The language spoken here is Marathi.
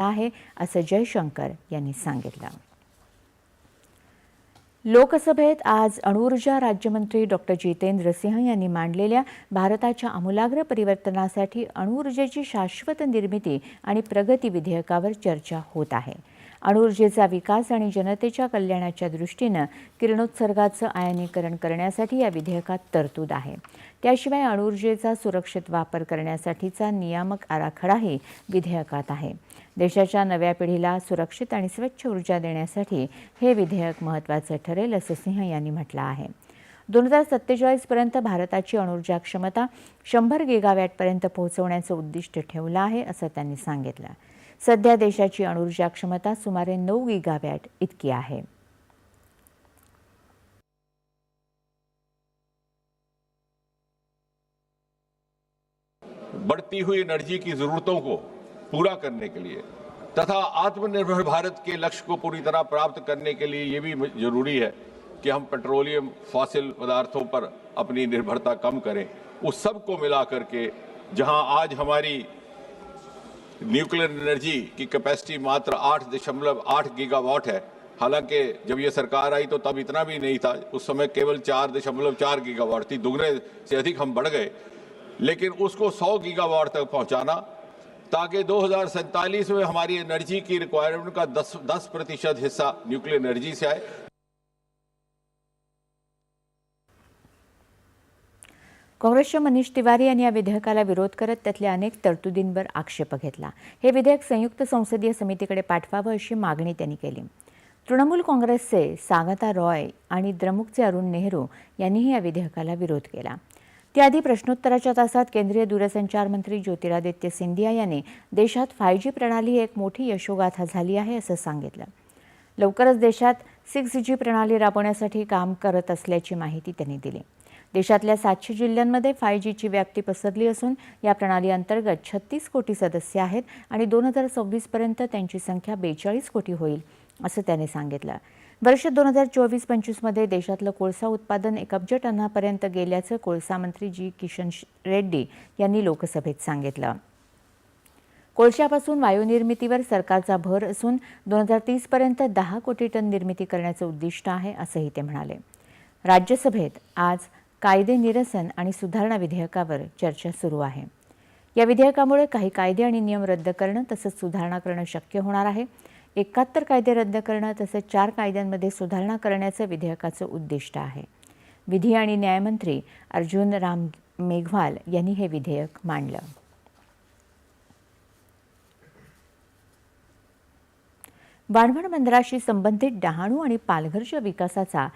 आहे असं जयशंकर यांनी सांगितलं. लोकसभेत आज अणुऊर्जा राज्यमंत्री डॉक्टर जितेंद्र सिंह यांनी मांडलेल्या भारताच्या आमूलाग्र परिवर्तनासाठी अणुऊर्जेची शाश्वत निर्मिती आणि प्रगती विधेयकावर चर्चा होत आहे. अणुऊर्जेचा विकास आणि जनतेच्या कल्याणाच्या दृष्टीनं किरणोत्सर्गाचं आयनीकरण करण्यासाठी या विधेयकात तरतूद आहे. त्याशिवाय अणुऊर्जेचा सुरक्षित वापर करण्यासाठीचा नियामक आराखडाही विधेयकात आहे. देशाच्या नव्या पिढीला सुरक्षित आणि स्वच्छ ऊर्जा देण्यासाठी हे विधेयक महत्त्वाचं ठरेल असं सिंह यांनी म्हटलं आहे. 2047 पर्यंत भारताची अणुऊर्जा क्षमता 100 गिगावॅटपर्यंत पोहोचवण्याचं उद्दिष्ट ठेवलं आहे असं त्यांनी सांगितलं. सध्या देशाची अणुऊर्जा क्षमता सुमारे 9 गिगावॅट इतकी आहे. बढ़ती हुई एनर्जी की जरूरतों को पूरा करने के लिए तथा आत्मनिर्भर भारत के लक्ष्य को पूरी तरह प्राप्त करने के लिए ये भी जरूरी है कि हम पेट्रोलियम फॉसिल पदार्थों पर अपनी निर्भरता कम करें। उस सब को मिला करके जहां आज हमारी न्यूक्लियर एनर्जी की कैपेसिटी मात्र 8.8 गीगावाट है, हालांकि जब ये सरकार आई तो तब इतना भी नहीं था, उस समय केवल 4.4 गीगावाट थी, दुगने से अधिक हम बढ़ गए। लेकिन उसको 100 गीगावाट तक पहुंचाना ताकि 2047 में हमारी एनर्जी की रिक्वायरमेंट का 10% हिस्सा न्यूक्लियर एनर्जी से आए। काँग्रेसच्या मनीष तिवारी यांनी या विधेयकाला विरोध करत त्यातल्या अनेक तरतुदींवर आक्षेप घेतला. हे विधेयक संयुक्त संसदीय समितीकडे पाठवावं अशी मागणी त्यांनी केली. तृणमूल काँग्रेसचे सागता रॉय आणि द्रमुकचे अरुण नेहरू यांनीही या विधेयकाला विरोध केला. त्याआधी प्रश्नोत्तराच्या तासात केंद्रीय दूरसंचार मंत्री ज्योतिरादित्य सिंधिया यांनी देशात 5G प्रणाली एक मोठी यशोगाथा झाली आहे असं सांगितलं. लवकरच देशात 6G प्रणाली राबवण्यासाठी काम करत असल्याची माहिती त्यांनी दिली. देशातल्या 700 जिल्ह्यांमध्ये 5Gची व्याप्ती पसरली असून या प्रणाली अंतर्गत 36 कोटी सदस्य आहेत आणि 2026 पर्यंत त्यांची संख्या 42 कोटी होईल असं त्यांनी सांगितलं. वर्ष 2024-25 मध्ये देशातलं कोळसा उत्पादन 1 अब्ज टनापर्यंत गेल्याचं कोळसा मंत्री जी किशन रेड्डी यांनी लोकसभेत सांगितलं. कोळशापासून वायुनिर्मितीवर सरकारचा भर असून 2030 पर्यंत 10 कोटी टन निर्मिती करण्याचं उद्दिष्ट आहे असंही ते म्हणाले. राज्यसभेत आज कायदे निरसन आणि सुधारणा विधेयकावर चर्चा सुरू आहे. या विधेयकामुळे काही कायदे आणि नियम रद्द करणं तसंच सुधारणा करणं शक्य होणार आहे. 71 कायदे रद्द करणं तसंच 4 कायद्यांमध्ये सुधारणा करण्याचं विधेयकाचं उद्दिष्ट आहे. विधी आणि न्यायमंत्री अर्जुन राम मेघवाल यांनी हे विधेयक मांडलं. वाढवण बंदराशी संबंधित डहाणू आणि पालघरच्या विकासाचा